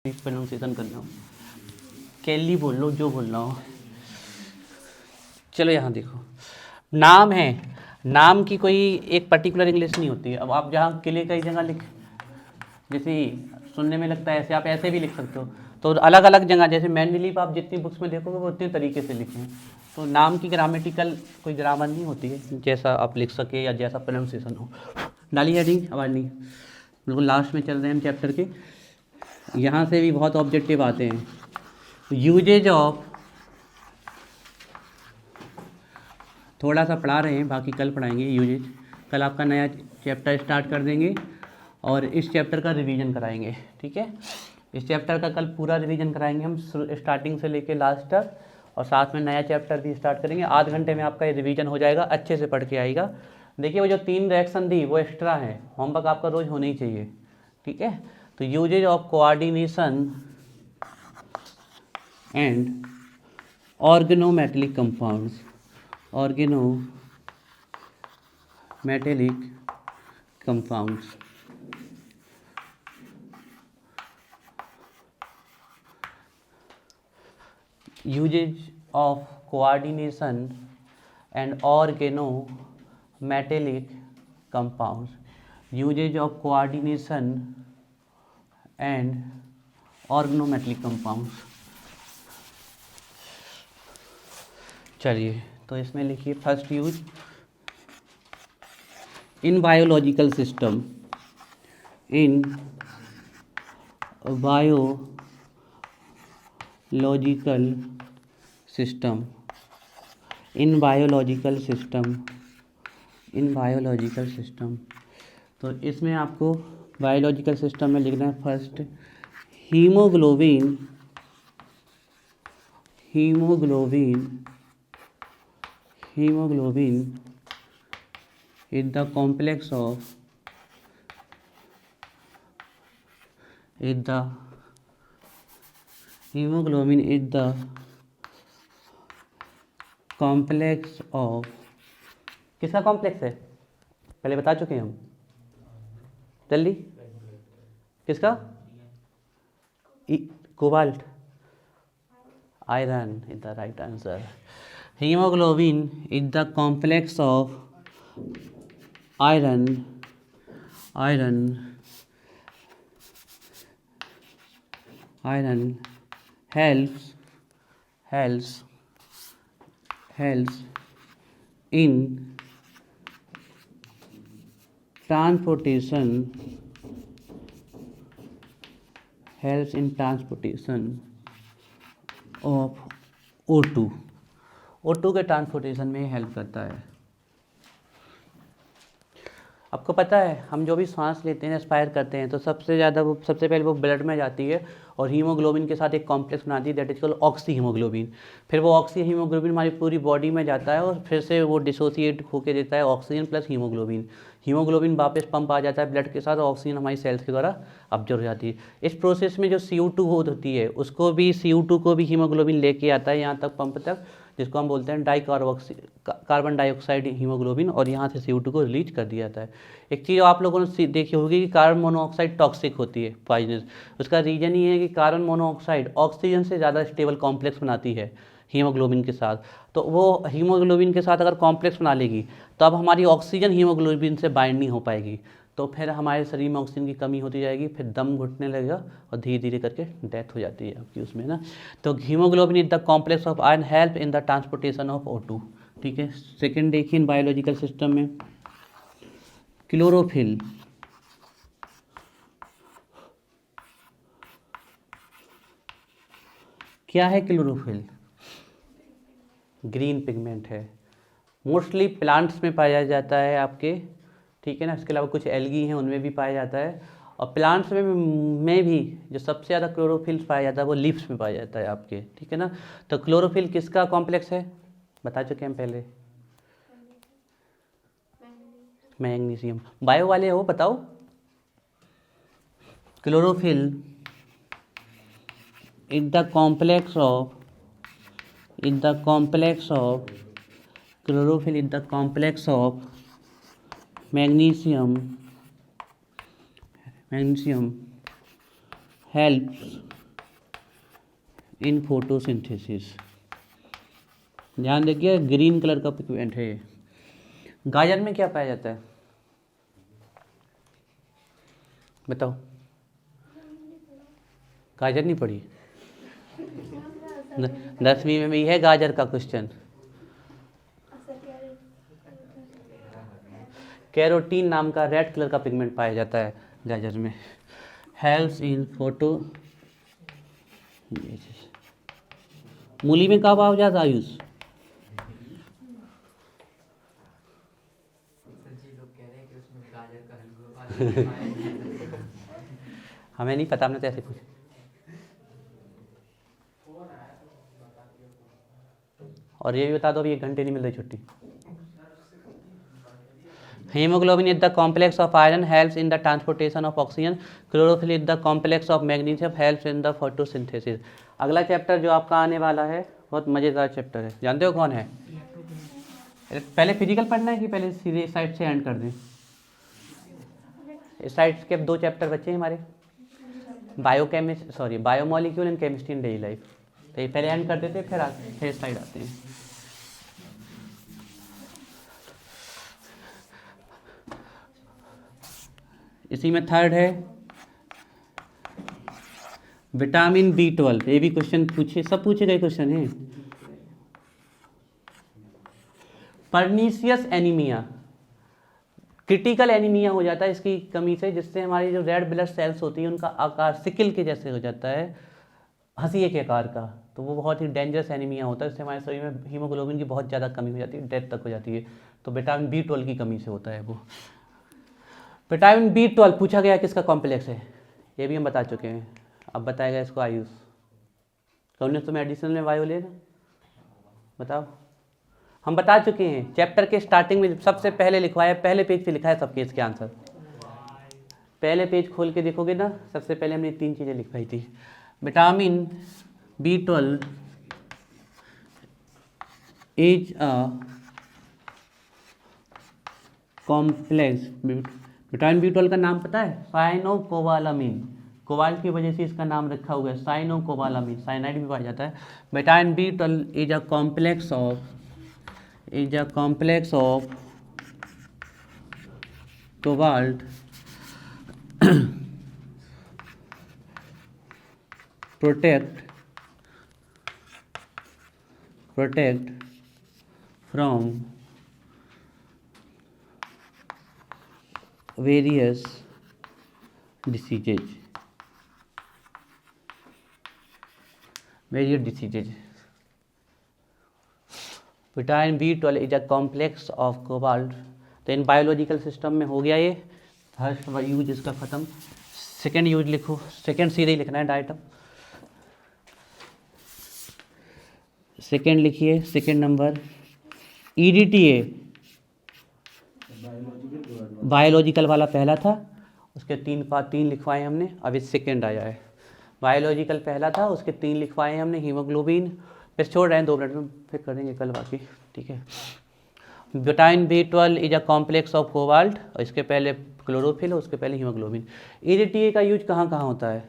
Pronunciation करना हो, कैली बोल लो, जो बोलना हो। चलो यहाँ देखो, नाम है, नाम की कोई एक पर्टिकुलर इंग्लिश नहीं होती है। अब आप जहाँ के लिए कई जगह लिख, जैसे सुनने में लगता है ऐसे, आप ऐसे भी लिख सकते हो। तो अलग अलग जगह, जैसे मैनली आप जितनी बुक्स में देखोगे वो उतने तरीके से लिखे हैं। तो नाम की ग्रामेटिकल कोई ग्रामर नहीं होती है, जैसा आप लिख सके या जैसा प्रोनाउंसिएशन हो। डाली हेडिंग, आवाज़ नहीं, बिल्कुल लास्ट में चल रहे हैं हम चैप्टर के। यहाँ से भी बहुत ऑब्जेक्टिव आते हैं। यूजेज ऑफ, थोड़ा सा पढ़ा रहे हैं, बाकी कल पढ़ाएंगे यूजेज। कल आपका नया चैप्टर स्टार्ट कर देंगे और इस चैप्टर का रिवीजन कराएंगे, ठीक है। इस चैप्टर का कल पूरा रिवीजन कराएंगे हम, स्टार्टिंग से लेके लास्ट तक, और साथ में नया चैप्टर भी स्टार्ट करेंगे। आध घंटे में आपका ये रिवीजन हो जाएगा, अच्छे से पढ़ के आएगा। देखिए वो जो 3 रिएक्शन दी वो एक्स्ट्रा है, होमवर्क आपका रोज़ होना ही चाहिए, ठीक है। तो usage of coordination and organometallic compounds, organometallic compounds. Usage of coordination and organometallic compounds. Usage of coordination and organometallic compounds. चलिए, तो इसमें लिखिए first use, in biological system, in biological system, in biological system, in biological system. तो इसमें आपको biological system में लिखना है first, haemoglobin, haemoglobin, haemoglobin is the complex of, is the hemoglobin is the complex of, किसका complex है पहले बता चुके हैं हम, जल्दी, किसका? Cobalt, iron is the right answer. Haemoglobin is the complex of iron, iron, iron helps in transportation, helps in transportation of O2, O2 के ट्रांसपोर्टेशन में हेल्प करता है। आपको पता है हम जो भी सांस लेते हैं, एस्पायर करते हैं, तो सबसे ज़्यादा वो, सबसे पहले वो ब्लड में जाती है और हीमोग्लोबिन के साथ एक कॉम्प्लेक्स बनाती है, that is called oxy haemoglobin. फिर वो ऑक्सी हीमोग्लोबिन हमारी पूरी बॉडी में जाता है और फिर से वो डिसोसिएट होकर देता है ऑक्सीजन प्लस हीमोग्लोबिन। हीमोग्लोबिन वापस पंप आ जाता है ब्लड के साथ और ऑक्सीजन हमारी सेल्स के द्वारा ऑब्जर्व हो जाती है। इस प्रोसेस में जो CO2 होती है उसको भी, CO2 को भी हीमोग्लोबिन लेके आता है यहाँ तक, पंप तक, जिसको हम बोलते हैं कार्बन डाइऑक्साइड हीमोग्लोबिन, और यहाँ से CO2 को रिलीज कर दिया जाता है। एक चीज़ आप लोगों ने देखी होगी कि कार्बन मोनोऑक्साइड टॉक्सिक होती है, पॉइजनस। उसका रीज़न ये है कि कार्बन मोनोऑक्साइड ऑक्सीजन से ज़्यादा स्टेबल कॉम्प्लेक्स बनाती है हीमोग्लोबिन के साथ। तो वो हीमोग्लोबिन के साथ अगर कॉम्प्लेक्स बना लेगी तो अब हमारी ऑक्सीजन हीमोग्लोबिन से बाइंड नहीं हो पाएगी, तो फिर हमारे शरीर में ऑक्सीजन की कमी होती जाएगी, फिर दम घुटने लगेगा और धीरे धीरे करके डेथ हो जाती है आपकी उसमें ना। तो haemoglobin is the complex of iron, help in the transportation of O2, ठीक है। सेकेंड देखिए इन बायोलॉजिकल सिस्टम में, क्लोरोफिल, क्या है क्लोरोफिल? ग्रीन पिगमेंट है, मोस्टली प्लांट्स में पाया जाता है आपके, ठीक है ना। इसके अलावा कुछ एल्गी हैं उनमें भी पाया जाता है, और प्लांट्स में भी जो सबसे ज़्यादा क्लोरोफिल पाया जाता है वो लीव्स में पाया जाता है आपके, ठीक है ना। तो क्लोरोफिल किसका कॉम्प्लेक्स है बता चुके हैं पहले, मैग्नीशियम। बायो वाले हो बताओ, chlorophyll is the complex of, is the complex of, chlorophyll is the complex of magnesium, magnesium helps in photosynthesis. ध्यान देखिए ग्रीन कलर का पिगमेंट है ये। गाजर में क्या पाया जाता है बताओ? गाजर नहीं पढ़ी? 10वीं में भी है गाजर का क्वेश्चन। कैरोटीन नाम का रेड कलर का पिगमेंट पाया जाता है गाजर में। Helps in photo. मूली में कब आ जाता आयुष? हमें नहीं पता, हमने तो ऐसे पूछा। और ये भी बता दो अभी 1 घंटे नहीं मिल रही छुट्टी। Hemoglobin is the complex of iron, helps in the transportation of oxygen. Chlorophyll is the complex of magnesium, helps in the photosynthesis. अगला चैप्टर जो आपका आने वाला है बहुत मज़ेदार चैप्टर है। जानते हो कौन है? पहले फिजिकल पढ़ना है कि पहले सीधे इस साइड से एंड कर दें? इस साइड के 2 चैप्टर बच्चे हैं हमारे, biomolecule and chemistry in daily life. तो ये पहले एंड कर देते फिर इस साइड आते हैं। इसी में थर्ड है विटामिन B12। ये भी क्वेश्चन पूछे, सब पूछे गए क्वेश्चन है। पर्नीशियस एनीमिया, क्रिटिकल एनीमिया हो जाता है इसकी कमी से, जिससे हमारी जो रेड ब्लड सेल्स होती है उनका आकार सिकल के जैसे हो जाता है, हंसिए के आकार का। तो वो बहुत ही डेंजरस एनीमिया होता है, इससे हमारे शरीर में हीमोग्लोबिन की बहुत ज़्यादा कमी हो जाती है, डेथ तक हो जाती है। तो विटामिन B12 की कमी से होता है वो। विटामिन B12 पूछा गया किसका कॉम्प्लेक्स है, ये भी हम बता चुके हैं। अब बताएगा इसको आयुष। कौन तो मेडिसिन में बायो लेना बताओ। हम बता चुके हैं चैप्टर के स्टार्टिंग में सबसे पहले लिखवाया, पहले पेज पे लिखा है सबके इसके आंसर। पहले पेज खोल के देखोगे ना, सबसे पहले हमने 3 चीज़ें लिखवाई थी। Vitamin B12 is a complex. Vitamin B12 का नाम पता है? साइनोकोबालामिन। कोबाल्ट की वजह से इसका नाम रखा हुआ है साइनोकोबालामिन। साइनाइड भी पाया जाता है। Vitamin B12 is a complex of cobalt protect from various diseases. Vitamin B12 is a complex of cobalt. तो इन बायोलॉजिकल सिस्टम में हो गया ये फर्स्ट यूज इसका ख़त्म। सेकेंड यूज लिखो, सेकेंड सीधे ही लिखना है डायटम। सेकेंड लिखिए, सेकेंड नंबर EDTA बायोलॉजिकल वाला पहला था, उसके 3 लिखवाए हमने। अभी सेकेंड आया है। बायोलॉजिकल पहला था, उसके 3 लिखवाए हमने। हीमोग्लोबिन फिर छोड़ रहे हैं 2 मिनट में, फिर करेंगे कल बाकी, ठीक है। Vitamin B12 is a complex of cobalt, और इसके पहले क्लोरोफिल, उसके पहले हीमोग्लोबिन। EDTA का यूज कहाँ कहाँ होता है?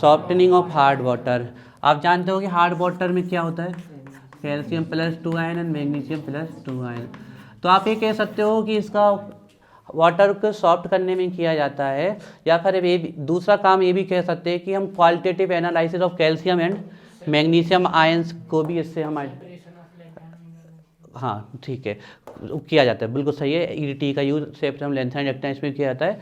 Softening of hard water. आप जानते हो कि हार्ड वाटर में क्या होता है? Calcium +2 ion and magnesium +2 ion. तो आप ये कह सकते हो कि इसका वाटर को सॉफ्ट करने में किया जाता है, या फिर ये दूसरा काम ये भी कह सकते हैं कि हम qualitative analysis of calcium and magnesium ions को भी इससे हमारे, हाँ ठीक है, किया जाता है। बिल्कुल सही है। EDTA का यूज सेप्टम लेंथाइन रेक्टा इसमें किया जाता है,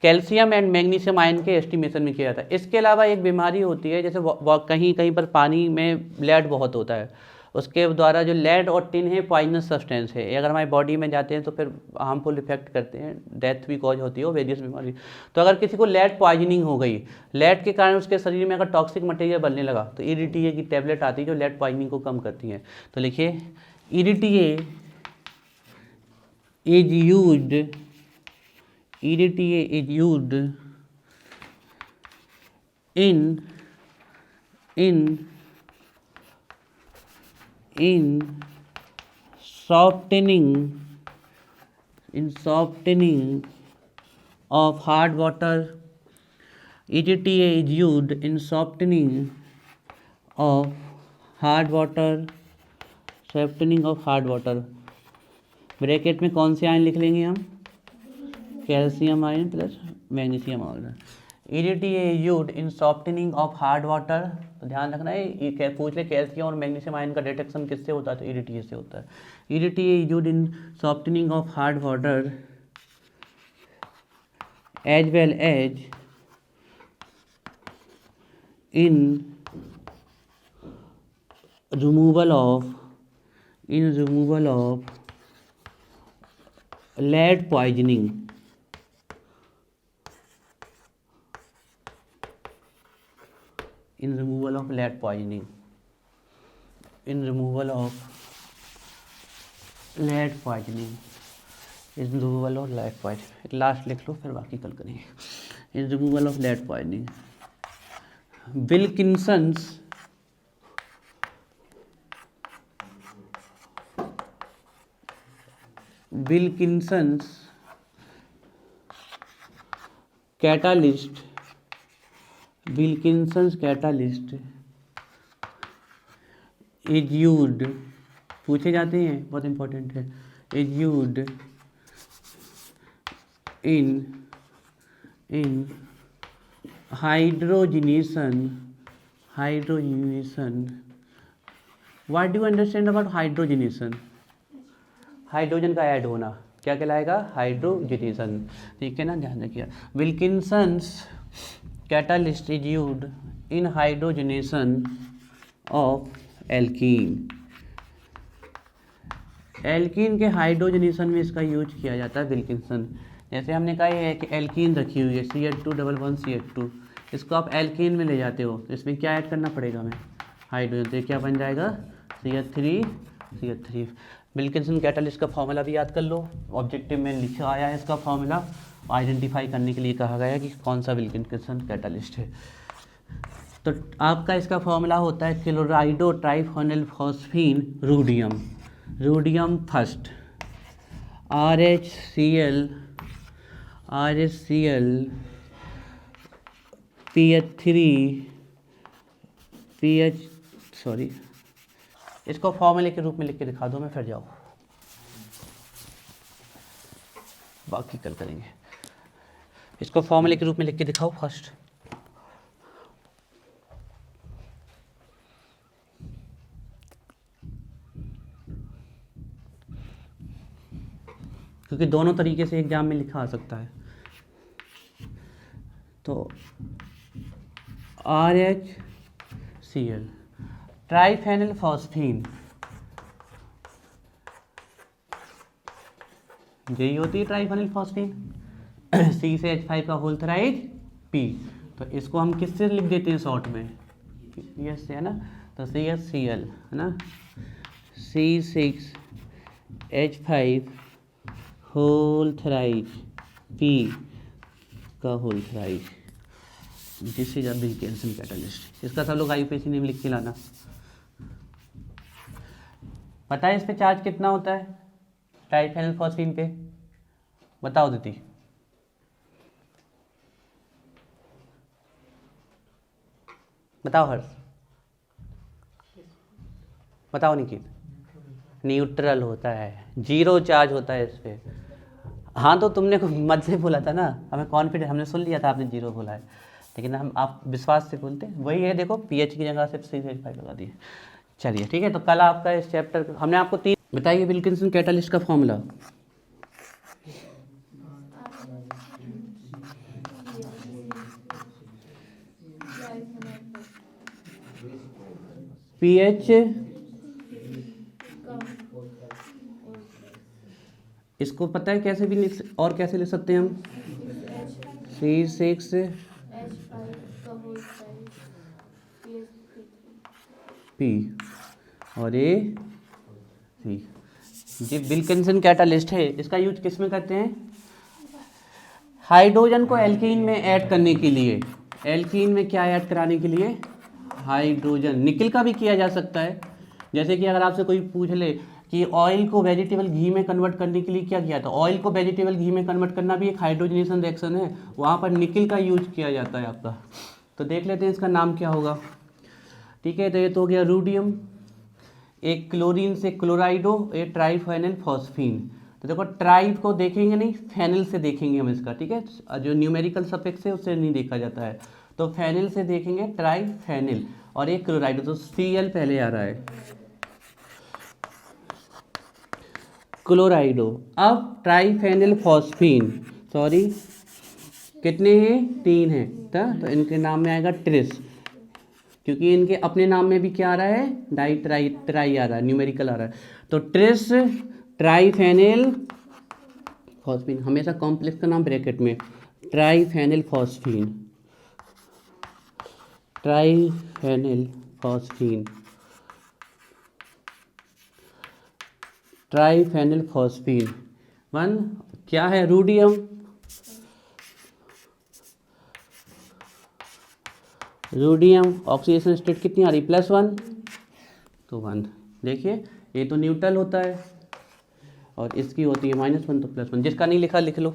कैल्शियम एंड मैग्नीशियम आयन के एस्टिमेशन में किया जाता है। इसके अलावा एक बीमारी होती है, जैसे कहीं कहीं पर पानी में लेड बहुत होता है, उसके द्वारा जो लेड और टिन है पॉइजनस सब्सटेंस है, ये अगर हमारी बॉडी में जाते हैं तो फिर हार्मफुल इफेक्ट करते हैं, डेथ भी कॉज होती है, वेरियस बीमारी। तो अगर किसी को लेड पॉइजनिंग हो गई, लेड के कारण उसके शरीर में अगर टॉक्सिक मटेरियल बनने लगा, तो EDTA की टैबलेट आती है जो लेड पॉइजनिंग को कम करती है। तो लिखिए EDTA is used in softening of hard water EDTA is used in softening of hard water, softening of hard water। Bracket में कौन से आयन लिख लेंगे हम? Calcium ion plus magnesium ion. EDTA is used in softening of hard water। तो ध्यान रखना है, ये पूछ ले कैल्शियम और मैग्नीशियम आयन का डिटेक्शन किससे होता है, तो EDTA से होता है। EDTA is used in softening of hard water as well as in removal of lead poisoning। In removal of lead poisoning। In removal of lead poisoning। In removal of lead poisoning। Last लिख लो, फिर बाकी कल करेंगे। In removal of lead poisoning। Wilkinson's catalyst is used, पूछे जाते हैं, बहुत important है, is used in hydrogenation। What do you understand about hydrogenation? Hydrogen का ऐड होना क्या कहलाएगा? हाइड्रोजनेशन। ठीक है ना, ध्यान रखिए। Wilkinson's catalyst is used in hydrogenation of alkene. Alkene के हाइड्रोजनेशन में इसका यूज किया जाता है विल्किंसन। जैसे हमने कहा है कि एल्कीन रखी हुई है CH211CH2, इसको आप एल्कीन में ले जाते हो, तो इसमें क्या ऐड करना पड़ेगा हमें? हाइड्रोजन। तो क्या बन जाएगा? CH3। विल्किंसन कैटालिस्ट का फॉर्मूला भी याद कर लो, ऑब्जेक्टिव में लिखा आया है इसका फॉर्मूला, आइडेंटिफाई करने के लिए कहा गया है कि कौन सा विल्किंसन कैटालिस्ट है। तो आपका इसका फॉर्मूला होता है क्लोराइडो ट्राइफेनॉल फॉस्फीन रूडियम फर्स्ट RHCl इसको फॉर्मूले के रूप में लिख के दिखा दो मैं, फिर जाओ, बाकी कल करेंगे। इसको फॉर्मूले के रूप में लिख के दिखाओ फर्स्ट। क्योंकि दोनों तरीके से एग्जाम में लिखा आ सकता है। तो RHCl ट्राइफेनल फॉस्फीन, यही होती है ट्राइफेनल फॉस्फीन। C से H5 का होल थराइड P, तो इसको हम किससे लिख देते हैं शॉर्ट में? यस से, है ना। तो CHCl है ना, C6H5 होल थराइड P का whole thrice, this is a Wilkinson catalyst. इसका सब लोग IUPAC नेम लिख के लाना। पता है इस पे चार्ज कितना होता है ट्राइफेनल फॉस्फीन पे? बताओ दीदी। बताओ हर्ष, बताओ निकित। न्यूट्रल होता है, 0 चार्ज होता है इस पे। हाँ तो तुमने मत से बोला था ना, हमें कॉन्फिडेंस, हमने सुन लिया था आपने 0 बोला है, लेकिन हम आप विश्वास से बोलते हैं। वही है, देखो pH की जगह सिर्फ C5 लगा दिए। चलिए ठीक है, तो कल आपका इस चैप्टर हमने आपको 3 बताइए विल्किंसन कैटालिस्ट का फॉर्मूला। pH, इसको पता है कैसे भी लिख, और कैसे लिख सकते हैं हम? C6P और A C। ये विल्किंसन कैटालिस्ट है, इसका यूज किस में करते हैं? हाइड्रोजन को एल्कीन में ऐड करने के लिए। एल्कीन में क्या ऐड कराने के लिए? हाइड्रोजन। निकल का भी किया जा सकता है, जैसे कि अगर आपसे कोई पूछ ले कि ऑयल को वेजिटेबल घी में कन्वर्ट करने के लिए क्या किया था। ऑयल को वेजिटेबल घी में कन्वर्ट करना भी एक हाइड्रोजनेशन रिएक्शन है, वहाँ पर निकल का यूज किया जाता है आपका। तो देख लेते हैं इसका नाम क्या होगा। ठीक है, तो ये तो हो गया रूडियम, एक क्लोरीन से क्लोराइडो, ये ट्राइफेनिल फॉस्फीन। तो देखो ट्राई को देखेंगे नहीं, फेनिल से देखेंगे हम इसका। ठीक है, जो न्यूमेरिकल सफिक्स है उससे नहीं देखा जाता है, तो फेनिल से देखेंगे ट्राइफेनिल, और एक क्लोराइडो, तो Cl पहले आ रहा है, क्लोराइडो। अब ट्राइफेनिल फॉस्फीन, सॉरी कितने हैं, 3 हैं, तो इनके नाम में आएगा ट्रिस, क्योंकि इनके अपने नाम में भी क्या आ रहा है, डाई ट्राई ट्राई आ रहा है, न्यूमेरिकल आ रहा है। तो ट्रिस ट्राइफेनिल फॉस्फीन, हमेशा कॉम्प्लेक्स का नाम ब्रैकेट में, ट्राइफेनिल फॉस्फीन, ट्राइफेनिल फॉस्फीन, ट्राइफेनिल फॉस्फीन। 1 क्या है, रूडियम, रूडियम ऑक्सीडेशन स्टेट कितनी आ रही, +1, तो 1। देखिए ये तो न्यूट्रल होता है और इसकी होती है -1, तो +1। जिसका नहीं लिखा लिख लो।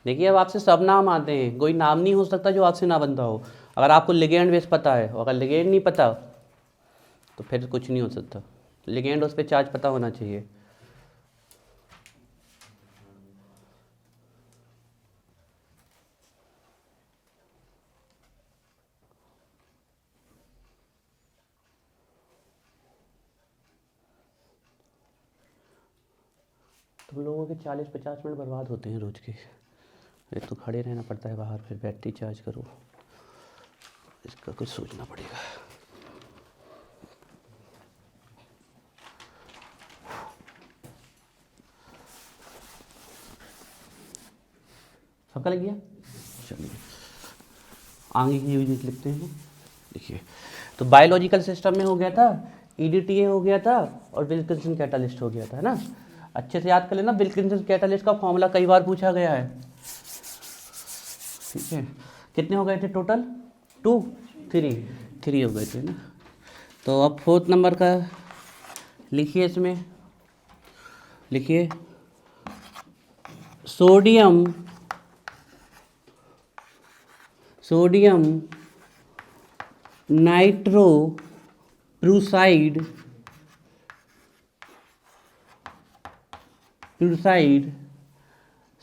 देखिए अब आपसे सब नाम आते हैं, कोई नाम नहीं हो सकता जो आपसे ना बनता हो। अगर आपको लिगेंड बेस पता है, अगर लिगेंड नहीं पता तो फिर कुछ नहीं हो सकता। लिगेंड उस पर चार्ज पता होना चाहिए। तुम लोगों के 40-50 मिनट बर्बाद होते हैं रोज के। एक तो खड़े रहना पड़ता है बाहर, फिर बैटरी चार्ज करो, इसका कुछ सोचना पड़ेगा। सबका लग गया, चलिए आगे की यूनिट लिखते हैं। देखिए तो बायोलॉजिकल सिस्टम में हो गया था, EDTA हो गया था और विल्किंसन कैटालिस्ट हो गया था, है ना। अच्छे से याद कर लेना, विल्किंसन कैटालिस्ट का फॉर्मूला कई बार पूछा गया है। ठीक है, कितने हो गए थे टोटल, 2 3 हो गए थे ना। तो अब 4th नंबर का लिखिए, इसमें लिखिए सोडियम नाइट्रो प्रूसाइड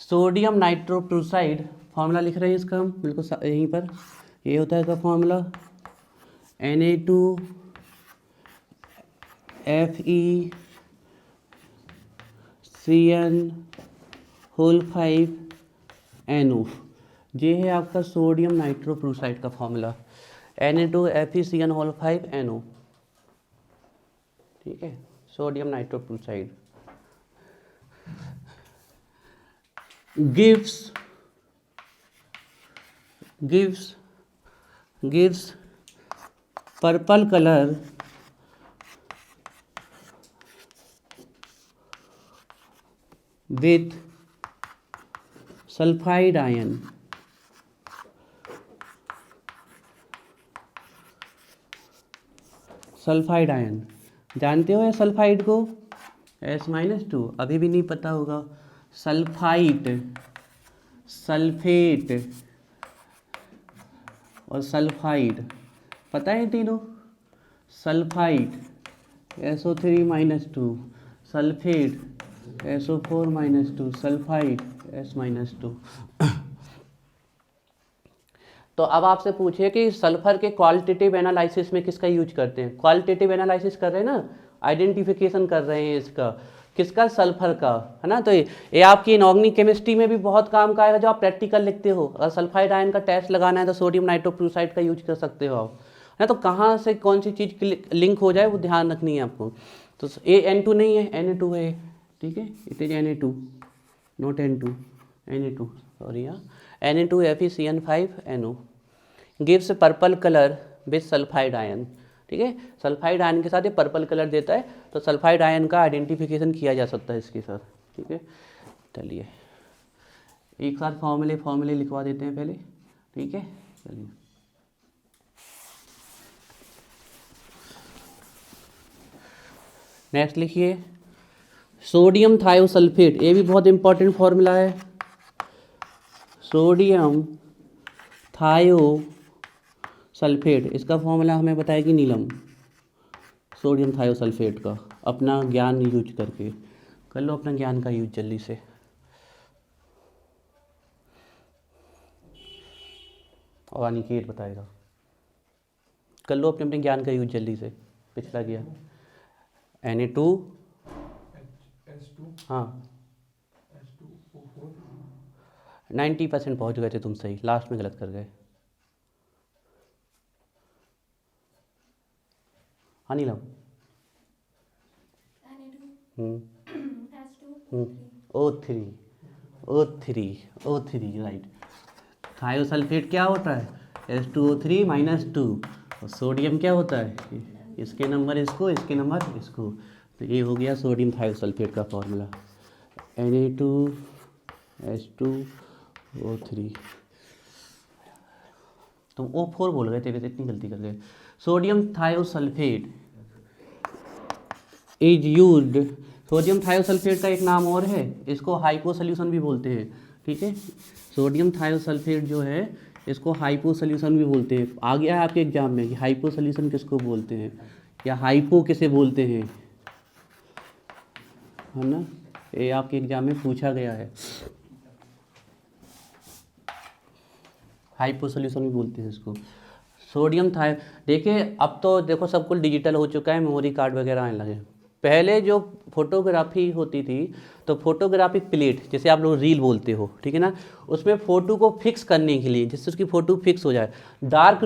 सोडियम नाइट्रोप्रूसाइड, फॉर्मूला लिख रहे हैं इसका हम बिल्कुल यहीं पर। ये होता है इसका फॉर्मूला Na2FeCN5NO। ये है आपका सोडियम नाइट्रोप्रूसाइड का फॉर्मूला, Na2FeCN5NO। ठीक है, sodium nitroprusside gives purple color with sulfide ion। Sulphide ion जानते हो, सल्फाइड को S-2, अभी भी नहीं पता होगा। सल्फाइट, सल्फेट और सल्फाइड, पता है तीनों। Sulphite SO3-2, sulphate SO4-2, sulphide S-2। तो अब आपसे पूछिए कि सल्फर के क्वालिटेटिव एनालिसिस में किसका यूज करते हैं। क्वालिटेटिव एनालिसिस कर रहे हैं ना, आइडेंटिफिकेशन कर रहे हैं इसका, किसका, सल्फर का, है ना। तो ये आपकी इनऑर्गेनिक केमिस्ट्री में भी बहुत काम का आएगा, जो आप प्रैक्टिकल लिखते हो। अगर सल्फाइड आयन का टेस्ट लगाना है तो सोडियम नाइट्रोप्रूसाइड का यूज कर सकते हो आप, है ना। तो कहाँ से कौन सी चीज़ लिंक हो जाए वो ध्यान रखनी है आपको। तो N2 नहीं है, Na2 है। ठीक है, it is Na2 not N2, Na2 sorry, यहाँ Na2FeCN5NO gives purple colour with sulphide ion. ठीक है, सल्फाइड आयन के साथ ये पर्पल कलर देता है, तो सल्फाइड आयन का आइडेंटिफिकेशन किया जा सकता है इसके साथ। ठीक है, चलिए एक साथ फॉर्मूले लिखवा देते हैं पहले। ठीक है, चलिए नेक्स्ट लिखिए सोडियम थायोसल्फेट, ये भी बहुत इंपॉर्टेंट फॉर्मूला है। सोडियम थायोसल्फेट, इसका फॉर्मूला हमें बताएगी नीलम। सोडियम थायोसल्फेट का अपना ज्ञान यूज करके कर लो, अपना ज्ञान का यूज जल्दी से। और अनिकेत बताएगा, कर लो अपने अपने ज्ञान का यूज जल्दी से। पिछला गया Na2 हाँ 90% पहुँच गए थे तुम, सही, लास्ट में गलत कर गए। हाँ नीलम O3 राइट। थायोसल्फेट क्या होता है, H2O3 -2, और सोडियम क्या होता है, इसके नंबर इसको, इसके नंबर इसको, तो ये हो गया सोडियम थायोसल्फेट का फॉर्मूला Na2H2O3। तुम O4 बोल गए थे, वैसे इतनी गलती कर गए। Sodium thiosulphate is used, sodium thiosulphate का एक नाम और है, इसको हाइपो सोल्यूशन भी बोलते हैं, ठीक है। सोडियम थायोसल्फेट जो है इसको हाइपो सोल्यूशन भी बोलते हैं। आ गया है आपके एग्जाम में कि हाइपो सोल्यूशन किसको बोलते हैं या हाइपो किसे बोलते हैं, है ना, ये आपके एग्जाम में पूछा गया है। हाइपो सोल्यूशन भी बोलते हैं इसको। सोडियम थायो, देखिए अब तो देखो सब कुछ डिजिटल हो चुका है, मेमोरी कार्ड वगैरह आने लगे। पहले जो फोटोग्राफी होती थी तो फोटोग्राफिक प्लेट, जैसे आप लोग रील बोलते हो, ठीक है ना, उसमें फ़ोटो को फिक्स करने के लिए, जिससे उसकी फ़ोटो फिक्स हो जाए, डार्क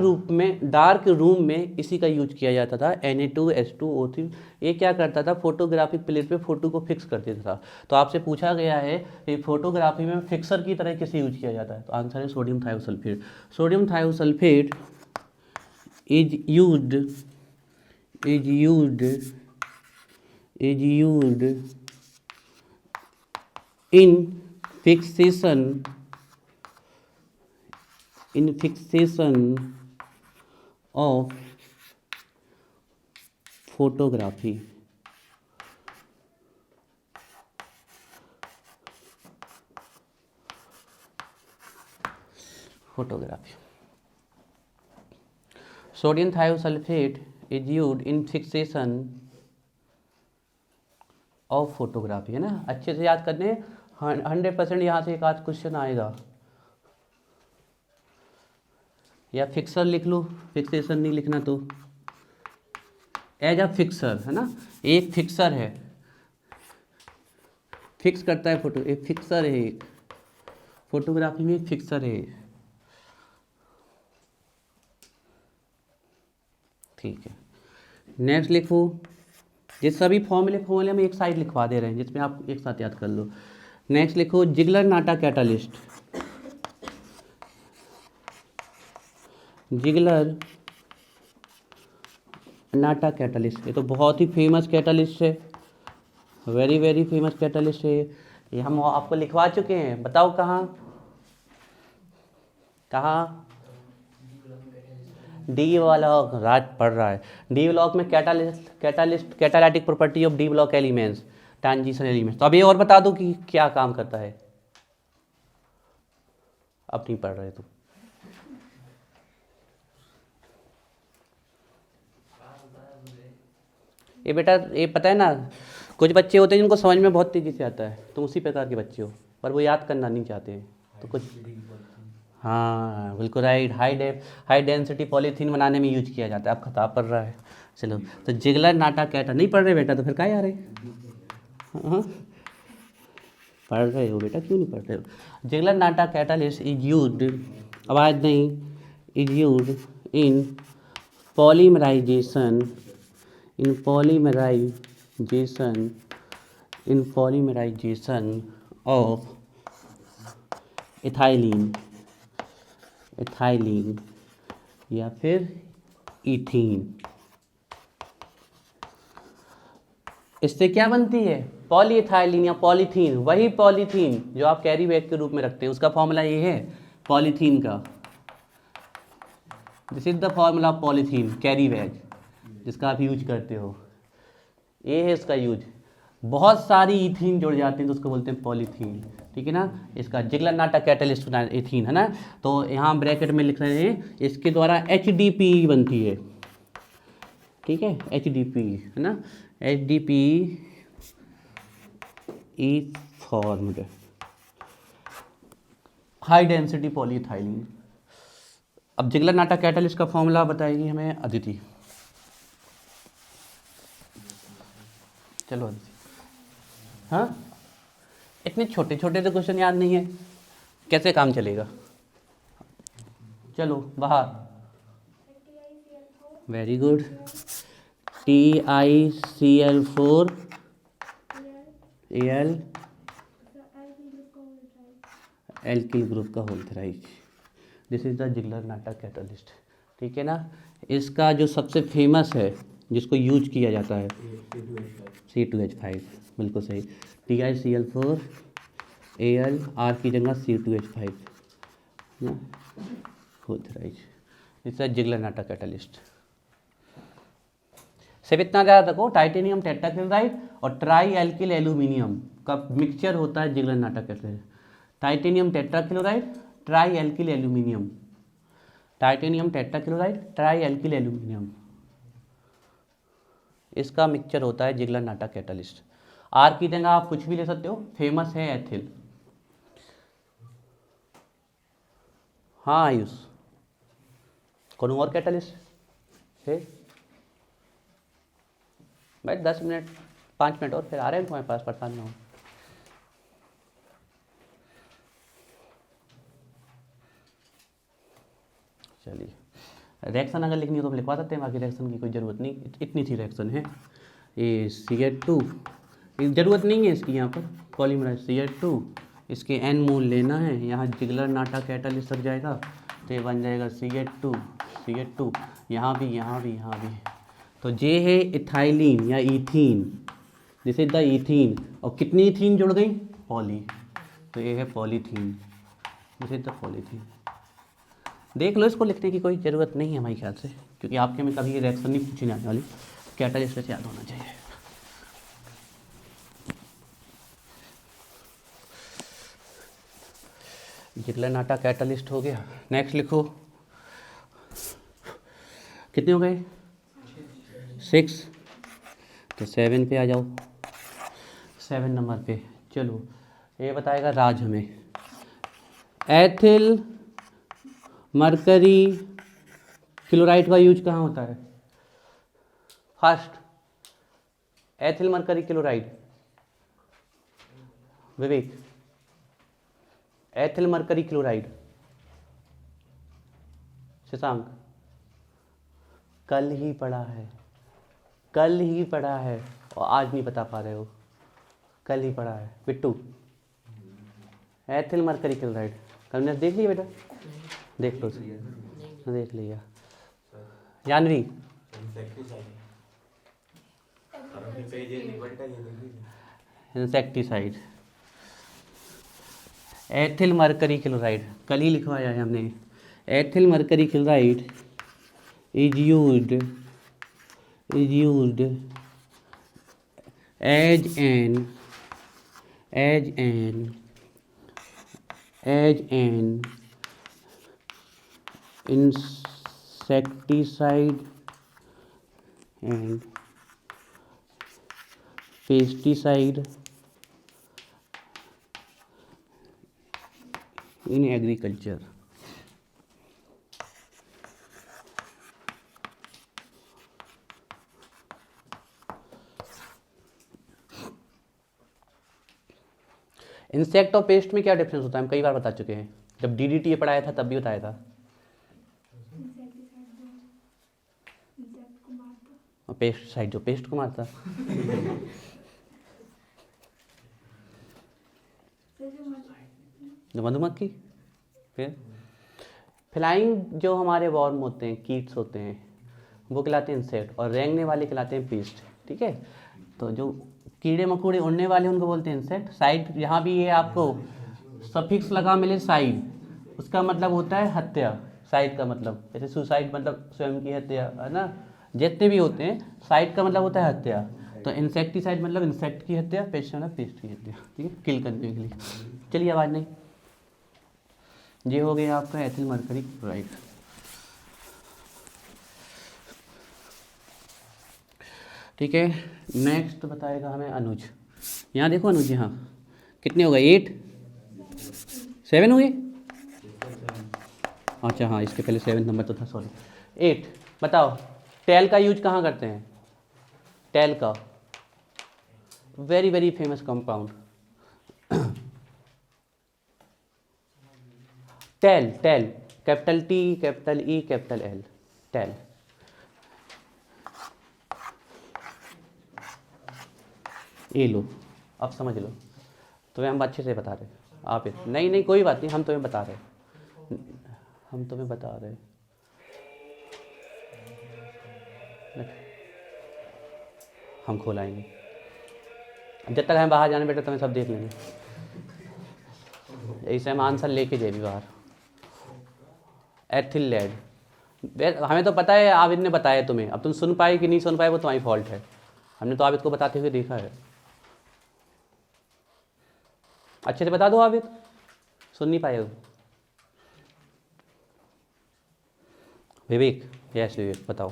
रूम में इसी का यूज किया जाता था, Na2H2O3। ये क्या करता था, फोटोग्राफिक प्लेट पे फ़ोटो को फिक्स कर देता था। तो आपसे पूछा गया है कि फोटोग्राफी में फिक्सर की तरह किसे यूज किया जाता है, तो आंसर है sodium thiosulphate. Sodium thiosulphate is used in fixation of photography। Sodium thiosulfate is used in fixation of photography, है ना, अच्छे से याद करने। 100% यहाँ से एक आध क्वेश्चन आएगा, या फिक्सर लिख लो, फिक्सेशन नहीं लिखना तो एज अ फिक्सर, है ना, एक फिक्सर है, फिक्स करता है फोटो, एक फिक्सर है, एक फोटोग्राफी में एक फिक्सर है, ठीक है। नेक्स्ट लिखो, ये सभी फॉर्मूले हम एक साइड लिखवा दे रहे हैं जिसमें आप एक साथ याद कर लो। नेक्स्ट लिखो Ziggler Natta catalyst, Ziggler Natta catalyst, ये तो बहुत ही फेमस कैटालिस्ट है, वेरी वेरी फेमस कैटालिस्ट है। ये हम आपको लिखवा चुके हैं, बताओ कहाँ कहाँ, डी ब्लॉक, राज पढ़ रहा है। डी ब्लॉक में catalytic property of D block elements, transition elements. तो अब ये और बता दो कि क्या काम करता है, अब नहीं पढ़ रहे तुम। ये बेटा ये पता है ना, कुछ बच्चे होते हैं जिनको समझ में बहुत तेजी से आता है, तुम उसी प्रकार के बच्चे हो, पर वो याद करना नहीं चाहते हैं, तो कुछ, हाँ बिल्कुल राइट, हाई डेंसिटी पॉलीथीन बनाने में यूज किया जाता है। आप खता पढ़ रहा है, चलो। तो जिगलर नाटा कैटा नहीं पढ़ रहे बेटा, तो फिर क्या आ रहे, हाँ पढ़ रहे हो बेटा, क्यों नहीं पढ़ रहे हो। Ziegler Natta catalyst is used, आवाज़ नहीं, is used in polymerisation of ethylene या फिर इथीन। इससे क्या बनती है, पॉलीइथाइलिन या पॉलीथीन, वही पॉलीथीन जो आप कैरी बैग के रूप में रखते हैं, उसका फॉर्मूला ये है पॉलीथीन का, this is the formula of polythene carry bag, जिसका आप यूज करते हो। ये है इसका यूज। बहुत सारी इथीन जुड़ जाते हैं तो उसको बोलते हैं पॉलीथीन, ठीक है ना। इसका जिगलरनाटा कैटलिस्ट इथीन है ना, तो यहाँ ब्रैकेट में लिख रहे हैं इसके द्वारा HDPE बनती है, ठीक है, HDPE है ना, HDPE is formed high density polyethylene. अब जिगलरनाटा कैटलिस्ट का फॉर्मूला बताएगी हमें अदिति। चलो अदिति। हाँ, इतने छोटे छोटे तो क्वेश्चन याद नहीं है, कैसे काम चलेगा। चलो बाहर, very good. TiCl4 Al alkyl group का होल्थराइज। दिस इज द जिगलरनाटा कैटलिस्ट, ठीक है ना। इसका जो सबसे फेमस है जिसको यूज किया जाता है C2H5, बिल्कुल सही। TiCl4 Al, R की जगह C2H5 ना, whole thrice. This is Ziegler Natta catalyst. सिर्फ इतना याद रखो, टाइटेनियम टेट्राक्लोराइड और ट्राई एल्किल एल्यूमिनियम का मिक्सचर होता है Ziegler Natta catalyst. Titanium tetrachloride, tri alkyl aluminium, titanium tetrachloride, tri alkyl aluminium, इसका मिक्सचर होता है जिगलरनाटा कैटलिस्ट। आर की जगह आप कुछ भी ले सकते हो, फेमस है एथिल। हाँ आयुष, कौन और कैटलिस्ट है भाई? 10 मिनट 5 मिनट और फिर आ रहे हैं तुम्हारे पास, परेशान ना हो। चलिए, रिएक्शन अगर लिखनी हो तो लिखवा सकते हैं, बाकी रिएक्शन की कोई ज़रूरत नहीं, इतनी सी रिएक्शन है। ये CH2 ज़रूरत नहीं है इसकी, यहाँ पर पॉलीमराइज CH2, इसके N मोल लेना है, यहाँ जिगलरनाटा कैटलिस्ट लग जाएगा तो ये बन जाएगा CH2, यहाँ भी यहाँ भी यहाँ भी। तो ये है इथाइलिन या ethene, this is the ethene. और कितनी इथीन जुड़ गई? पॉली, तो ये है polythene, this is the polythene. देख लो, इसको लिखने की कोई ज़रूरत नहीं है हमारे ख्याल से, क्योंकि आपके में कभी ये रिएक्शन नहीं पूछी जाने वाली। कैटलिस्ट से याद होना चाहिए। जिगलरनाटा कैटलिस्ट हो गया। नेक्स्ट लिखो, कितने हो गए? 6, तो 7 पे आ जाओ, 7 नंबर पे। चलो ये बताएगा राज हमें, एथिल मरकरी क्लोराइड का यूज कहाँ होता है? फर्स्ट, एथिल मरकरी क्लोराइड, विवेक, एथिल मरकरी क्लोराइड। शशांक, कल ही पढ़ा है, कल ही पढ़ा है और आज नहीं बता पा रहे हो, कल ही पढ़ा है। बिट्टू, एथिल मरकरी क्लोराइड कल देख लिया बेटा? देख लो, देख लिया। Janhvi, insecticide, ethyl mercury chloride कल ही लिखवाया है हमने। Ethyl mercury chloride is used as an insecticide and pesticide in agriculture. Insect और पेस्ट में क्या डिफरेंस होता है? हम कई बार बता चुके हैं, जब DDT पढ़ाया था तब भी बताया था। और पेस्टिसाइड जो पेस्ट को मारता, जो मधुमक्खी। फिर फ्लाइंग जो हमारे वॉर्म होते हैं, कीट्स होते हैं, वो खिलाते हैं इंसेक्ट, और रेंगने वाले खिलाते हैं पेस्ट, ठीक है। तो जो कीड़े मकोड़े उड़ने वाले उनको बोलते हैं इंसेक्ट। साइड यहाँ भी ये आपको सफिक्स लगा मिले साइड, उसका मतलब होता है हत्या। साइड का मतलब जैसे सुसाइड मतलब स्वयं की हत्या, है ना, जितने भी होते हैं साइड का मतलब होता है हत्या। तो इंसेक्टिसाइड मतलब इंसेक्ट की हत्या, पेस्ट मतलब पेस्ट की हत्या, ठीक है, किल करने के लिए। चलिए आवाज़ नहीं, ये हो गया आपका एथिल मरकरी क्लोराइड। ठीक है, नेक्स्ट बताएगा हमें अनुज। यहाँ देखो अनुज, यहाँ कितने हो गए, 8 7 हो गए। अच्छा हाँ, इसके पहले 7 नंबर तो था, सॉरी 8। बताओ टेल का यूज कहाँ करते हैं, टेल का very very famous compound TEL, TEL capital T capital E capital L, TEL. ये लो, अब समझ लो, तुम्हें हम अच्छे से बता रहे, आप नहीं नहीं कोई बात नहीं, हम तुम्हें बता रहे, हम तुम्हें बता रहे। हम खोलाएंगे, जब तक हमें बाहर जाने बेटा तुम्हें सब देख लेंगे, ऐसे हम आंसर लेके जाए भी बाहर। एथिल लेड, हमें तो पता है, आबिद ने बताया तुम्हें, अब तुम सुन पाए कि नहीं सुन पाए वो तुम्हारी फॉल्ट है, हमने तो आबिद को बताते हुए देखा है। अच्छे से बता दो आबिद, सुन नहीं पाए हो। विवेक, यस विवेक बताओ।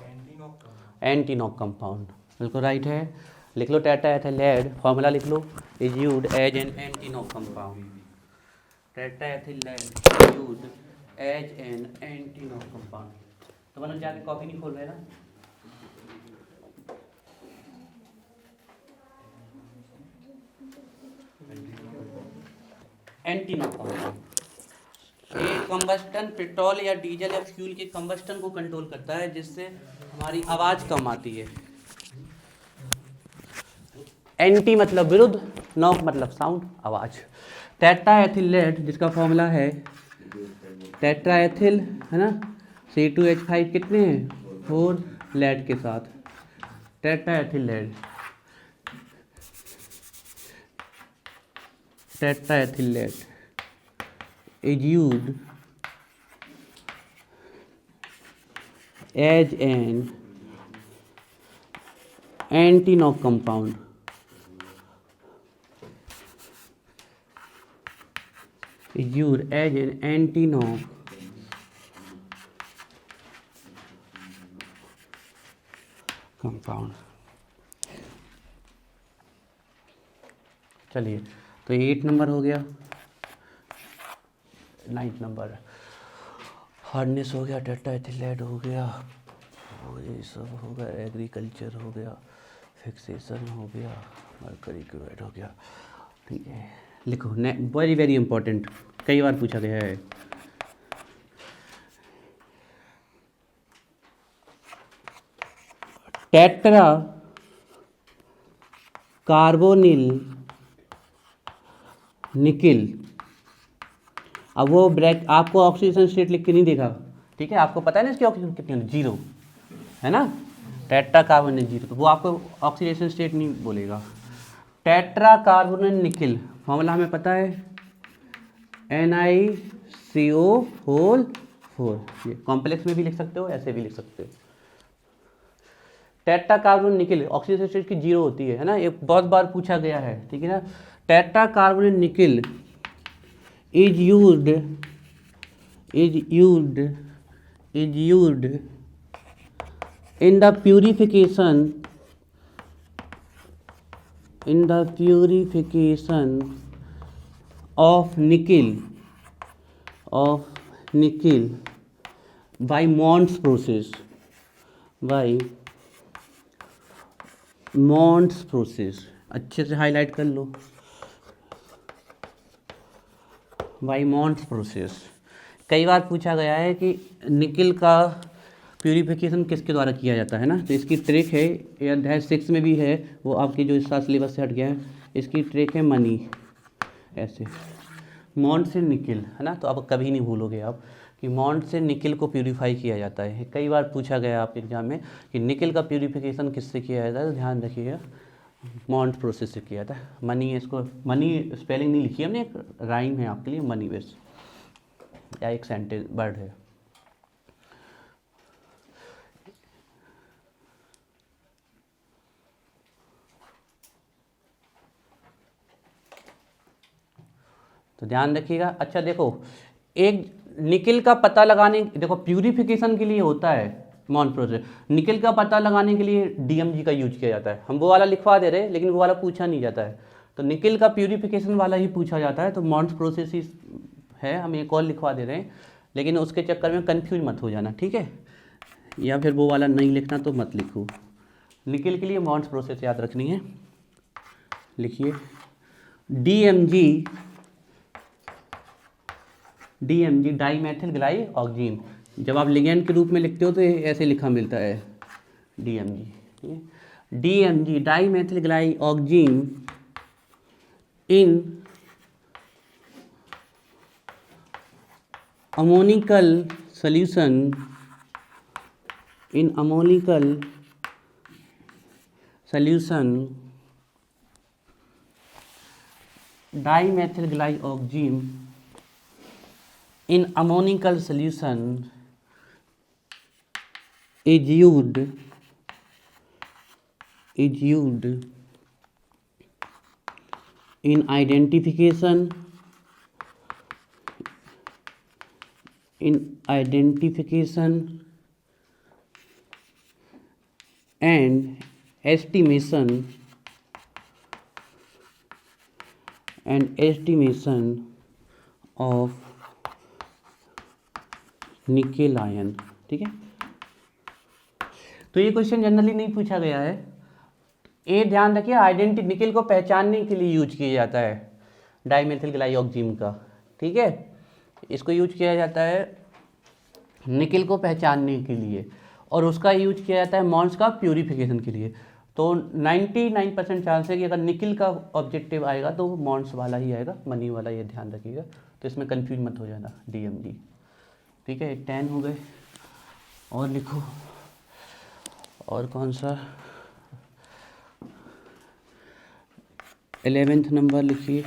एंटीनॉक कंपाउंड, बिल्कुल राइट है। लिख लो टेट्रा एथिल लेड, फॉर्मूला लिख लो, is used as an antiknock compound. Tetra ethyl lead used as an antiknock compound. तो मतलब जाके कॉपी नहीं खोल रहे ना, एंटीनॉक कंपाउंड ये कंबस्टन, पेट्रोल या डीजल या फ्यूल के कंबस्टन को कंट्रोल करता है, जिससे हमारी आवाज़ कम आती है। एंटी मतलब विरुद्ध, नॉक मतलब साउंड, आवाज़। टेट्रा एथिल लेड जिसका फॉर्मूला है टेट्रा एथिल, है ना, C2H5 कितने हैं 4 लेड के साथ, tetra ethyl lead, tetra ethyl lead is used as an anti-knock compound. Is used as an anti-knock compound. चलिए, तो 8 नंबर हो गया, 9 नंबर हार्डनेस हो गया, टेट्रा एथिल लेड हो गया, और ये सब हो गया, एग्रीकल्चर हो गया, फिक्सेशन हो गया, मरकरी क्लोराइड हो गया। ठीक है, लिखो, वेरी वेरी इंपॉर्टेंट, कई बार पूछा गया है। टेट्रा कार्बोनिल निकिल, अब वो ब्रैक आपको ऑक्सीजन स्टेट लिख के नहीं देखा, ठीक है, आपको पता है ना इसकी ऑक्सीजन कितनी है, 0 है ना, टेट्रा कार्बोनिल 0, तो वो आपको ऑक्सीडेशन स्टेट नहीं बोलेगा। टेट्रा कार्बोनिल निकिल फॉर्मूला हमें पता है, NiCO4, ये कॉम्प्लेक्स में भी लिख सकते हो, ऐसे भी लिख सकते हो। Tetra carbonyl nickel oxidation state की 0 होती है ना, ये बहुत बार पूछा गया है, ठीक है ना। Tetra carbonyl nickel is used in the purification of nickel by Mond's process, अच्छे से हाईलाइट कर लो, बाई मॉन्ट्स प्रोसेस। कई बार पूछा गया है कि निकिल का प्यूरिफिकेशन किसके द्वारा किया जाता है ना, तो इसकी ट्रिक है, ये अध्याय 6 में भी है, वो आपकी जो इस साल सिलेबस से हट गया है, इसकी ट्रिक है मनी, ऐसे मॉन्ट से निकिल, है ना, तो अब कभी नहीं भूलोगे आप कि मॉन्ट से निकिल को प्यूरिफाई किया जाता है। कई बार पूछा गया आपके एग्जाम में कि निकिल का प्यूरिफिकेशन किससे किया जाता है, तो ध्यान रखिएगा मॉन्ट प्रोसेस से किया था। मनी, इसको मनी स्पेलिंग नहीं लिखी हमने, एक राइम है आपके लिए, मनी बेस, या एक सेंटेंस वर्ड है। तो ध्यान रखिएगा। अच्छा देखो, एक निकल का पता लगाने, देखो प्यूरिफिकेशन के लिए होता है मॉन्स प्रोसेस, निकल का पता लगाने के लिए डीएमजी का यूज किया जाता है। हम वो वाला लिखवा दे रहे हैं लेकिन वो वाला पूछा नहीं जाता है, तो निकल का प्यूरिफिकेशन वाला ही पूछा जाता है। तो मॉन्स प्रोसेस ही है, हम एक और लिखवा दे रहे हैं, लेकिन उसके चक्कर में कंफ्यूज मत हो जाना, ठीक है। या फिर वो वाला नहीं लिखना तो मत लिखो। निकल के लिए मॉन्स प्रोसेस याद रखनी है। लिखिए डीएमजी, डीएमजी डाईमेथिल ग्लाइऑक्सीन। जब आप लिगेंड के रूप में लिखते हो तो ये ऐसे लिखा मिलता है DMG. DMG dimethyl glyoxime in ammonical solution, in ammonical solution dimethyl glyoxime in ammonical solution is used in identification and estimation of nickel ion, ठीक है। तो ये क्वेश्चन जनरली नहीं पूछा गया है। ये ध्यान रखिए, आइडेंटिटी निकल को पहचानने के लिए यूज किया जाता है डाईमेथिल ग्लाइऑक्सीन का, ठीक है। इसको यूज किया जाता है निकल को पहचानने के लिए, और उसका यूज किया जाता है मॉन्स का प्यूरिफिकेशन के लिए। तो 99% चांस है कि अगर निकल का ऑब्जेक्टिव आएगा तो मॉन्स वाला ही आएगा, मनी वाला, ये ध्यान रखिएगा। तो इसमें कंफ्यूज मत हो जाना, डीएमजी, ठीक है। 10 हो गए, और लिखो, और कौन सा 11th नंबर लिखिए,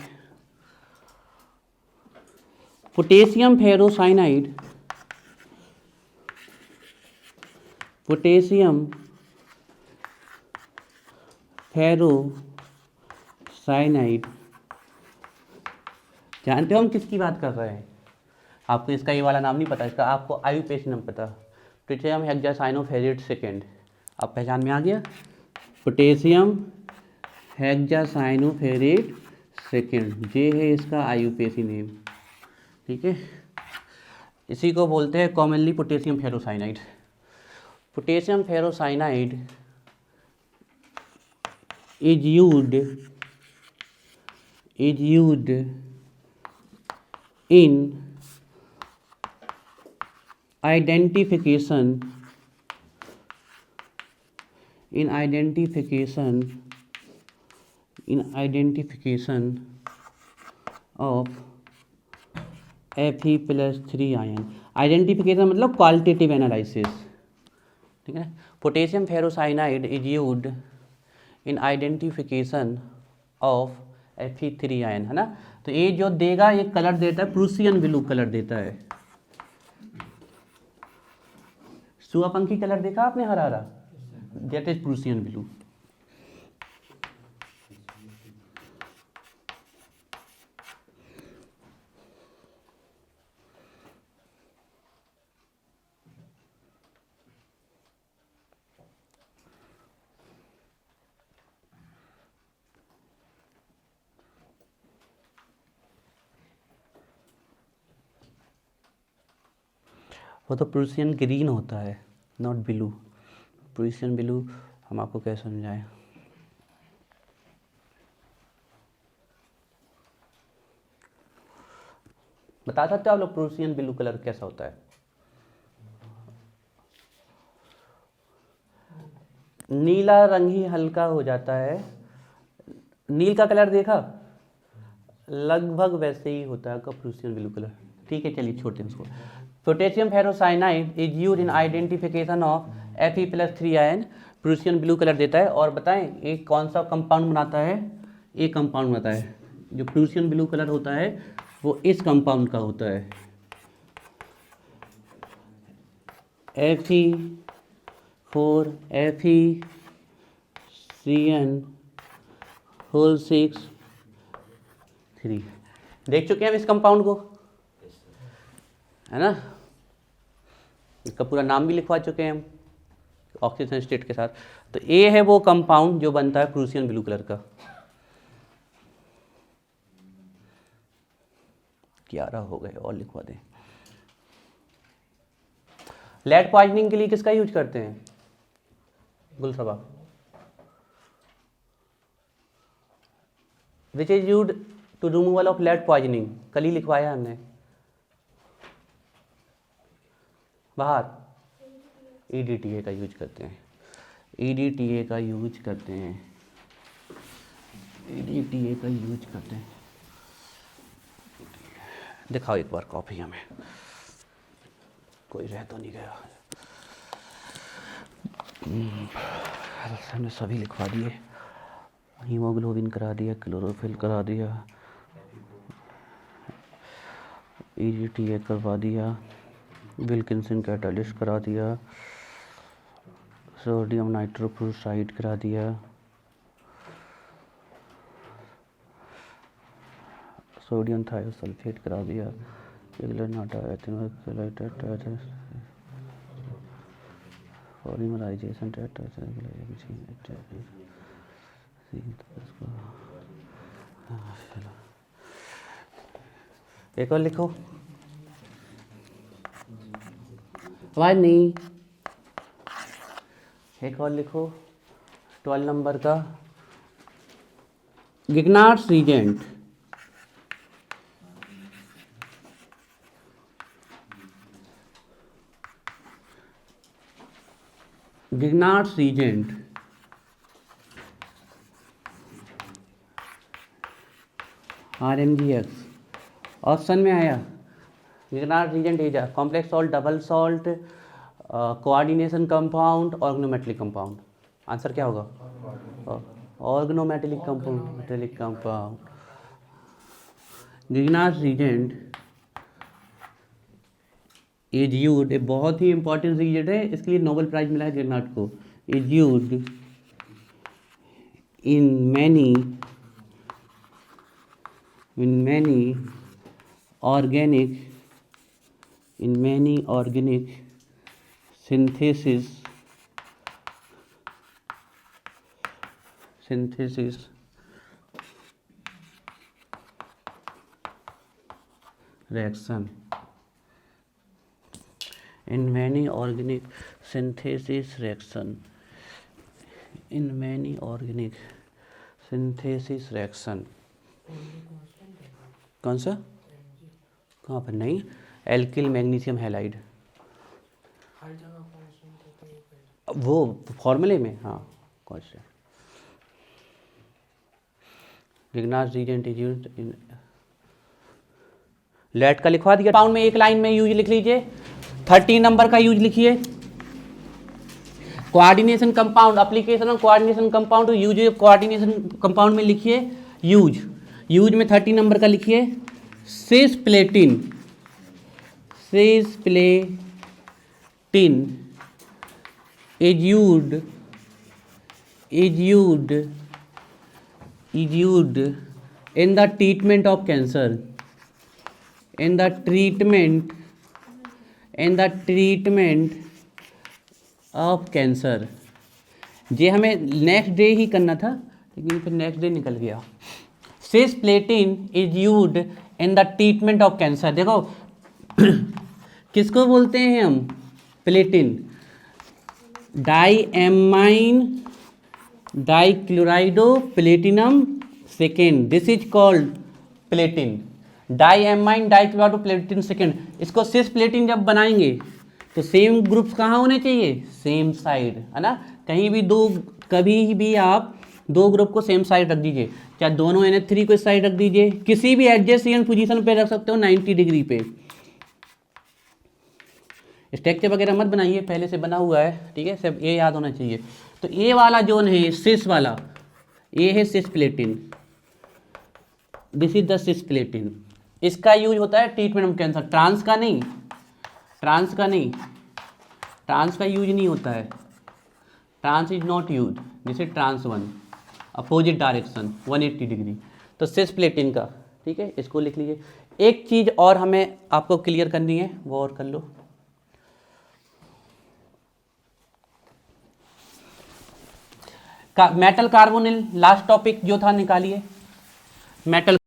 पोटेशियम फेरोसाइनाइड, पोटेशियम फेरोसाइनाइड। जानते हो हम किसकी बात कर रहे हैं? आपको इसका ये वाला नाम नहीं पता, इसका आपको आईयूपीएसी नाम पता, पोटेशियम हेक्सासाइनोफेरेट सेकेंड। आप पहचान में आ गया, पोटेशियम हेक्सासाइनोफेरेट सेकेंड, ये है इसका आईयूपीएसी नेम, ठीक है। इसी को बोलते हैं commonly potassium ferrocyanide. Potassium ferrocyanide is used in identification of Fe+3 ion. Identification मतलब क्वालिटेटिव एनालिसिस, ठीक है। Potassium ferrocyanide is used in identification of Fe3 ion, है ना। तो ये जो देगा, ये कलर देता है प्रूसियन ब्लू कलर देता है। सुआपंखी कलर देखा आपने, हरा हरा, दैट इज प्रूसियन ब्लू। वो तो प्रूसियन ग्रीन होता है, नॉट ब्लू। प्रूसियन ब्लू हम आपको कैसे समझाएं? बता सकते हो आप लोग प्रूसियन ब्लू कलर कैसा होता है? नीला रंग ही हल्का हो जाता है। नील का कलर देखा, लगभग वैसे ही होता है आपका प्रूसियन ब्लू कलर, ठीक है। चलिए छोटे इसको। Potassium ferrocyanide is used in identification of Fe+3 ion, Prussian blue colour देता है। और बताएं ये कौन सा कंपाउंड बनाता है? ये कंपाउंड बनाता है, जो प्रूसियन ब्लू कलर होता है वो इस कंपाउंड का होता है, Fe4 FeCN6 3। देख चुके हैं हम इस कंपाउंड को, है ना, इसका पूरा नाम भी लिखवा चुके हैं हम ऑक्सीजन स्टेट के साथ। तो ए है वो कंपाउंड जो बनता है प्रूसियन ब्लू कलर का। 11 हो गए और लिखवा दें। लेड पॉइजनिंग के लिए किसका यूज करते हैं Gulsaba? Which is used to removal of lead poisoning, कल ही लिखवाया हमने बाहर। EDTA का यूज करते हैं, EDTA का यूज करते हैं, EDTA का यूज करते हैं। दिखाओ एक बार कॉपी हमें, कोई रह तो नहीं गया। हमने सभी लिखवा दिए, हीमोग्लोबिन करा दिया, क्लोरोफिल करा दिया, EDTA करवा दिया, विल्किंसन कैटालिस्ट करा दिया, सोडियम नाइट्रोफ्लोराइड करा दिया, सोडियम थायोसल्फेट करा दिया, पॉलीमराइजेशन एक और लिखो। आवाज नहीं, एक और लिखो 12 नंबर का Grignard's reagent. Grignard's reagent RMGX option में आया। Grignard's reagent is a complex salt, double salt, coordination compound, organometallic compound. Answer क्या होगा? Organometallic compound, metallic compound. Grignard's reagent is used, बहुत ही इंपॉर्टेंट रीजेंट है, इसके लिए नोबेल प्राइज मिला है गिग्नार्ड को। Is used in many organic synthesis reaction, in many organic synthesis reaction, in many organic synthesis reaction। कौन सा? कहाँ पर? नहीं, एल्किल मैग्नीशियम हैलाइड, वो फॉर्मूले में। हाँ, कौन सा? Grignard's reagent is used in, lead का लिखवा दिया। कंपाउंड में एक लाइन में यूज लिख लीजिए, 13 नंबर का यूज लिखिए। Coordination compound, application of coordination compound, use coordination compound में लिखिए यूज में 13 नंबर का लिखिए। Cisplatin is used in the treatment of cancer, in the treatment of cancer। ये हमें नेक्स्ट डे ही करना था, लेकिन फिर नेक्स्ट डे निकल गया। Cisplatin is used in the treatment of cancer. देखो किसको बोलते हैं हम? Platin, diamine dichlorido platinum second, this is called platin. Diamine dichlorido platin second. इसको सिस्प्लेटिन जब बनाएंगे तो सेम ग्रुप्स कहाँ होने चाहिए? सेम साइड, है ना। कहीं भी कभी भी आप दो ग्रुप को सेम साइड रख दीजिए, चाहे दोनों NH3 को इस साइड रख दीजिए, किसी भी एडजेसेंट पोजीशन पे रख सकते हो 90 डिग्री पे। स्ट्रक्चर वगैरह मत बनाइए, पहले से बना हुआ है, ठीक है, सब ये याद होना चाहिए। तो ये वाला जोन है सिस वाला, ये है cisplatin, this is the cisplatin. इसका यूज होता है ट्रीटमेंट ऑफ कैंसर। ट्रांस का नहीं, ट्रांस का यूज नहीं होता है। ट्रांस इज नॉट यूज, जैसे ट्रांस 1 अपोजिट डायरेक्शन 180 डिग्री। तो सिस्प्लेटिन का ठीक है, इसको लिख लीजिए। एक चीज़ और हमें आपको क्लियर करनी है, वो और कर लो। मेटल कार्बोनिल लास्ट टॉपिक जो था निकालिए। मेटल